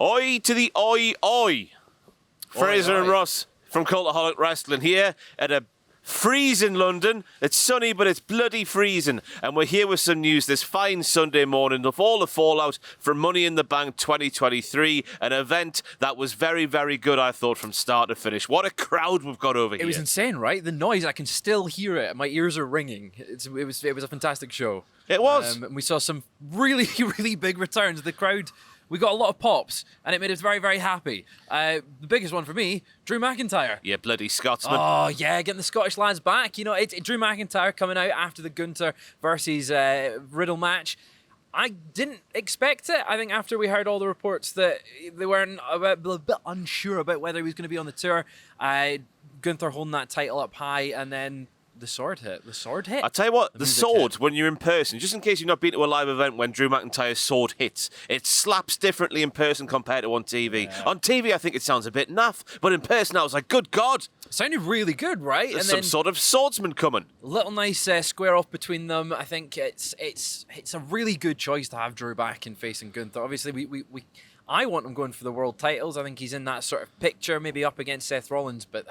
Oi to the oi oi. Fraser and Ross from Cultaholic Wrestling here at a freezing London. It's sunny, but it's bloody freezing. And we're here with some news this fine Sunday morning of all the fallout from Money in the Bank 2023, an event that was very, very good, I thought, from start to finish. What a crowd we've got over here. It was insane, right? The noise, I can still hear it. My ears are ringing. It was a fantastic show. It was. And we saw some really, really big returns. The crowd, we got a lot of pops, and it made us very, very happy. The biggest one for me, Drew McIntyre. Yeah, bloody Scotsman. Oh, yeah, getting the Scottish lads back. You know, it's Drew McIntyre coming out after the Gunther versus Riddle match. I didn't expect it. I think after we heard all the reports that they weren't a bit unsure about whether he was going to be on the tour, Gunther holding that title up high, and then the sword hit. I tell you what, the sword, when you're in person, just in case you've not been to a live event when Drew McIntyre's sword hits, it slaps differently in person compared to on TV. Yeah. On TV, I think it sounds a bit naff, but in person, I was like, good God. It sounded really good, right? There's some sort of swordsman coming. Little nice square off between them. I think it's a really good choice to have Drew back in facing Gunther. Obviously, I want him going for the world titles. I think he's in that sort of picture, maybe up against Seth Rollins, but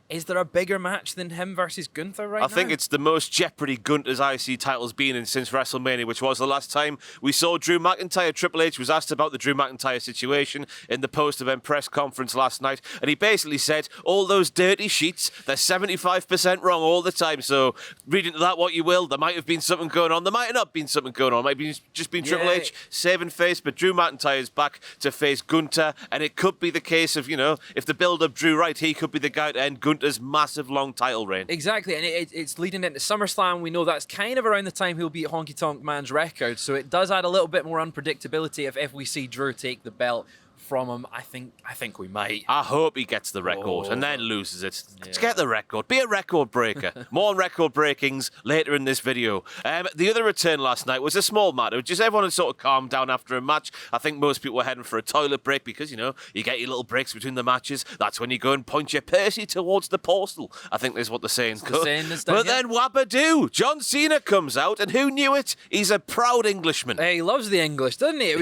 is there a bigger match than him versus Gunther right now? I think it's the most jeopardy Gunther's IC title's been in since WrestleMania, which was the last time we saw Drew McIntyre. Triple H was asked about the Drew McIntyre situation in the post-event press conference last night, and he basically said, all those dirty sheets, they're 75% wrong all the time, so read into that what you will. There might have been something going on. There might have not been something going on. It might have just been Triple H saving face, but Drew McIntyre is back to face Gunther, and it could be the case of, you know, if the build-up drew right, he could be the guy to end Gunther's massive long title reign. Exactly, and it's leading into SummerSlam. We know that's kind of around the time he'll beat Honky Tonk Man's record, so it does add a little bit more unpredictability if we see Drew take the belt from him. I think we might. I hope he gets the record and then loses it. Yeah. Get the record. Be a record breaker. More record breakings later in this video. The other return last night was a small matter. Just everyone had sort of calmed down after a match. I think most people were heading for a toilet break because, you know, you get your little breaks between the matches. That's when you go and point your Percy towards the postal. I think that's what the saying goes. But then wabba-doo, John Cena comes out, and who knew it? He's a proud Englishman. He loves the English, doesn't he? It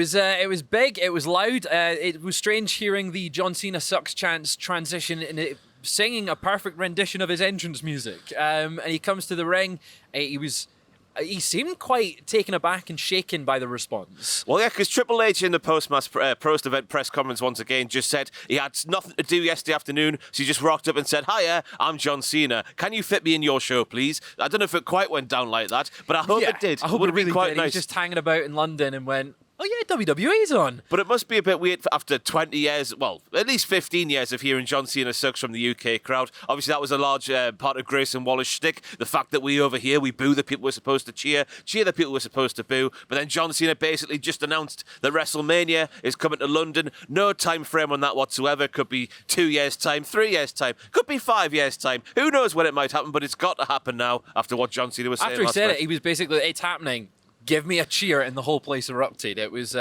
was big. It was loud. It was strange hearing the John Cena sucks chants transition in it, singing a perfect rendition of his entrance music. And he comes to the ring. He seemed quite taken aback and shaken by the response. Well, yeah, because Triple H in the post-event press conference once again just said he had nothing to do yesterday afternoon, so he just rocked up and said, hiya, I'm John Cena. Can you fit me in your show, please? I don't know if it quite went down like that, but I hope it did. I hope it really did. Nice. He was just hanging about in London and went, oh yeah, WWE's on. But it must be a bit weird after 20 years, well, at least 15 years of hearing John Cena sucks from the UK crowd. Obviously, that was a large part of Grayson Waller's shtick. The fact that we over here, we boo the people we're supposed to cheer the people we're supposed to boo. But then John Cena basically just announced that WrestleMania is coming to London. No time frame on that whatsoever. Could be 2 years' time, 3 years' time. Could be 5 years' time. Who knows when it might happen, but it's got to happen now after what John Cena was saying after he last said night. It, he was basically, it's happening. Give me a cheer, and the whole place erupted. It was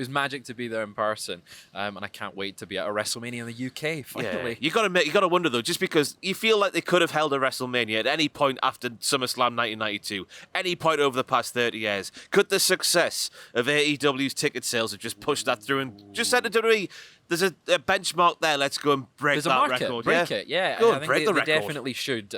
magic to be there in person, and I can't wait to be at a WrestleMania in the UK finally. Yeah. You got to wonder though, just because you feel like they could have held a WrestleMania at any point after SummerSlam 1992, any point over the past 30 years. Could the success of AEW's ticket sales have just pushed that through and just said to WWE, there's a benchmark there. Let's go and break there's that a market. record. Break it. Yeah, go I and think break the they record. Definitely should.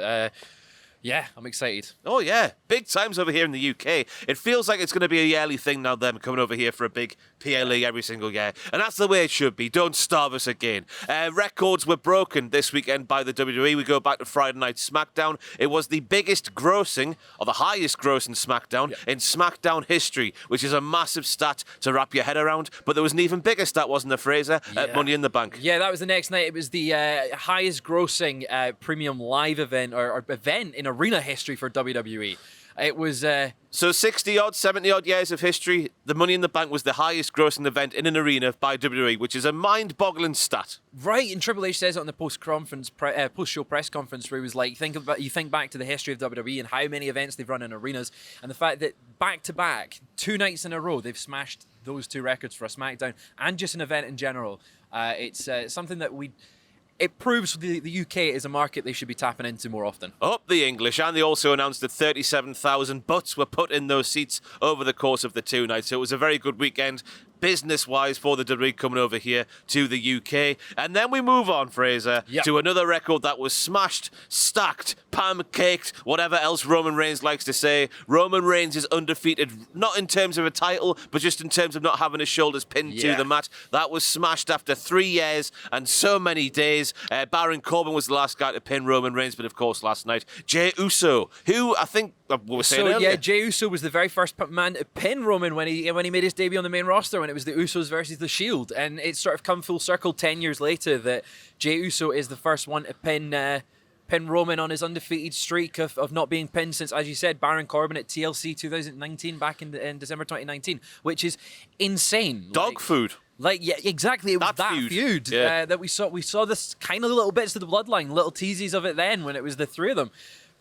Yeah, I'm excited. Oh, yeah. Big times over here in the UK. It feels like it's going to be a yearly thing now, them coming over here for a big PLE every single year. And that's the way it should be. Don't starve us again. Records were broken this weekend by the WWE. We go back to Friday Night SmackDown. It was the biggest grossing, or the highest grossing SmackDown in SmackDown history, which is a massive stat to wrap your head around. But there was an even bigger stat, wasn't there, Fraser, at Money in the Bank? Yeah, that was the next night. It was the highest grossing premium live event or event in arena history for WWE. It was... So 60-odd, 70-odd years of history, the Money in the Bank was the highest grossing event in an arena by WWE, which is a mind-boggling stat. Right, and Triple H says it on the post-show press conference where he was like, you think back to the history of WWE and how many events they've run in arenas, and the fact that back-to-back, 2 nights in a row, they've smashed those 2 records for a SmackDown, and just an event in general. It's something that it proves the UK is a market they should be tapping into more often. Up the English, and they also announced that 37,000 butts were put in those seats over the course of the 2 nights. So it was a very good weekend. business-wise for the WWE coming over here to the UK. And then we move on, Fraser, to another record that was smashed, stacked, pancaked, whatever else Roman Reigns likes to say. Roman Reigns is undefeated, not in terms of a title, but just in terms of not having his shoulders pinned to the mat. That was smashed after 3 years and so many days. Baron Corbin was the last guy to pin Roman Reigns, but of course last night, Jey Uso, who I think we were saying earlier. Yeah, Jey Uso was the very first man to pin Roman when he made his debut on the main roster, when it was the Usos versus the Shield, and it's sort of come full circle 10 years later that Jey Uso is the first one to pin Roman on his undefeated streak of not being pinned since, as you said, Baron Corbin at TLC 2019 back in December 2019, which is insane. Dog food. Yeah, exactly. It was that feud that we saw. We saw this kind of little bits of the bloodline, little teases of it then when it was the three of them.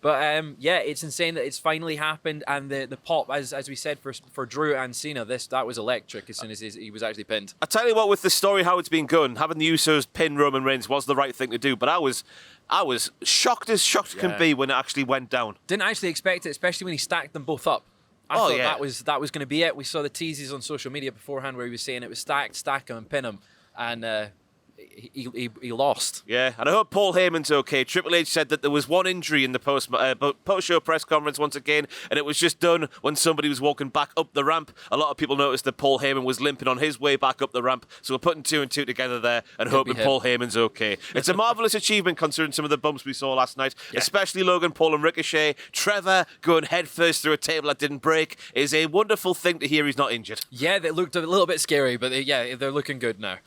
But it's insane that it's finally happened, and the pop, as we said, for Drew and Cena, that was electric as soon as he was actually pinned. I tell you what, with the story how it's been going, having the Usos pin Roman Reigns was the right thing to do. But I was shocked as shocked can be when it actually went down. Didn't actually expect it, especially when he stacked them both up. I thought that was going to be it. We saw the teases on social media beforehand where he was saying it was stack him and pin him, and he lost. Yeah, and I hope Paul Heyman's okay. Triple H said that there was one injury in the post-show press conference once again, and it was just done when somebody was walking back up the ramp. A lot of people noticed that Paul Heyman was limping on his way back up the ramp, so we're putting 2 and 2 together there and hoping Paul Heyman's okay. It's a marvellous achievement considering some of the bumps we saw last night, especially Logan Paul and Ricochet. Trevor going headfirst through a table that didn't break is a wonderful thing to hear he's not injured. Yeah, they looked a little bit scary, but they're looking good now.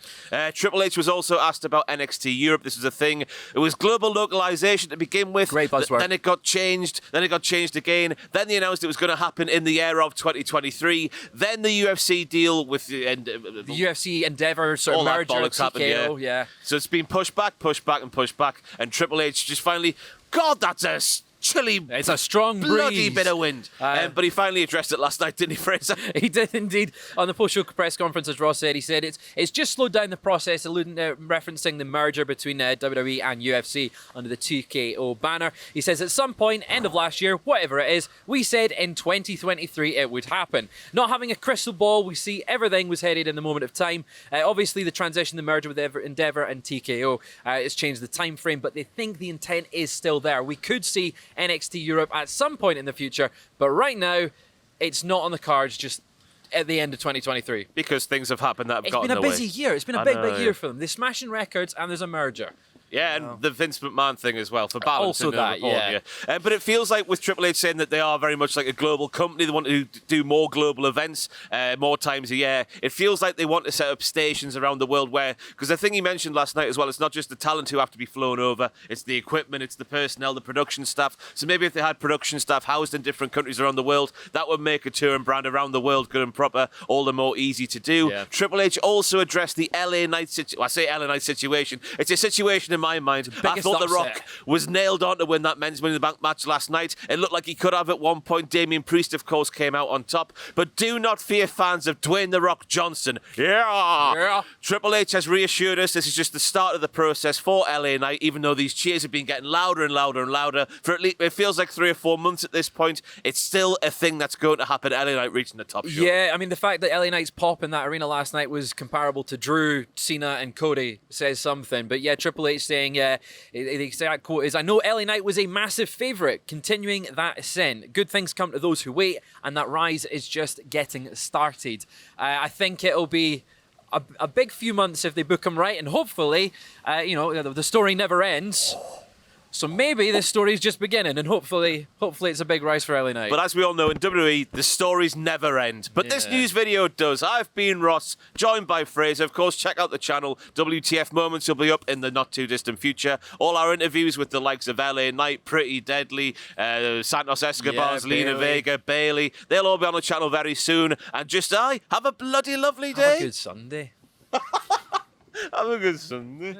Triple H was also asked about NXT Europe. This was a thing. It was global localization to begin with. Great buzzword. Then it got changed. Then it got changed again. Then they announced it was going to happen in the year of 2023. Then the UFC deal with the UFC Endeavor sort of merger, TKO, So it's been pushed back, and Triple H just finally, God, that's a chilly, it's a strong bloody breeze. bit of wind. But he finally addressed it last night, didn't he, Fraser? He did indeed. On the post-show press conference, as Ross said, he said it's just slowed down the process, referencing the merger between WWE and UFC under the 2KO banner. He says at some point, end of last year, whatever it is, we said in 2023 it would happen. Not having a crystal ball, we see everything was headed in the moment of time. Obviously, the transition, the merger with Endeavor and TKO has changed the time frame, but they think the intent is still there. We could see NXT Europe at some point in the future, but right now, it's not on the cards just at the end of 2023. Because things have happened that have gotten in the way. It's been a busy year. It's been a big year for them. They're smashing records and there's a merger. Yeah, and the Vince McMahon thing as well, for balance. Also that, But it feels like with Triple H saying that they are very much like a global company, they want to do more global events, more times a year. It feels like they want to set up stations around the world where, because the thing he mentioned last night as well, it's not just the talent who have to be flown over, it's the equipment, it's the personnel, the production staff. So maybe if they had production staff housed in different countries around the world, that would make a tour and brand around the world good and proper, all the more easy to do. Yeah. Triple H also addressed the LA Knight situation. I say LA Knight situation. It's a situation in my mind. I thought The Rock was nailed on to win that men's Money in the Bank match last night. It looked like he could have at one point. Damian Priest, of course, came out on top. But do not fear, fans of Dwayne The Rock Johnson. Yeah! Triple H has reassured us this is just the start of the process for LA Knight, even though these cheers have been getting louder and louder and louder. For at least, it feels like 3 or 4 months at this point. It's still a thing that's going to happen. LA Knight reaching the top show. Yeah, I mean, the fact that LA Knight's pop in that arena last night was comparable to Drew, Cena, and Cody says something. But yeah, Triple H saying, the exact quote is, "I know LA Knight was a massive favourite, continuing that ascent. Good things come to those who wait, and that rise is just getting started." I think it'll be a big few months if they book him right, and hopefully, the story never ends. So maybe this story is just beginning, and hopefully it's a big rise for LA Knight. But as we all know, in WWE, the stories never end. But this news video does. I've been Ross, joined by Fraser. Of course, check out the channel. WTF Moments will be up in the not-too-distant future. All our interviews with the likes of LA Knight, Pretty Deadly, Santos Escobar, Lena Vega, Bailey. They'll all be on the channel very soon. And just have a bloody lovely day. Have a good Sunday. Have a good Sunday.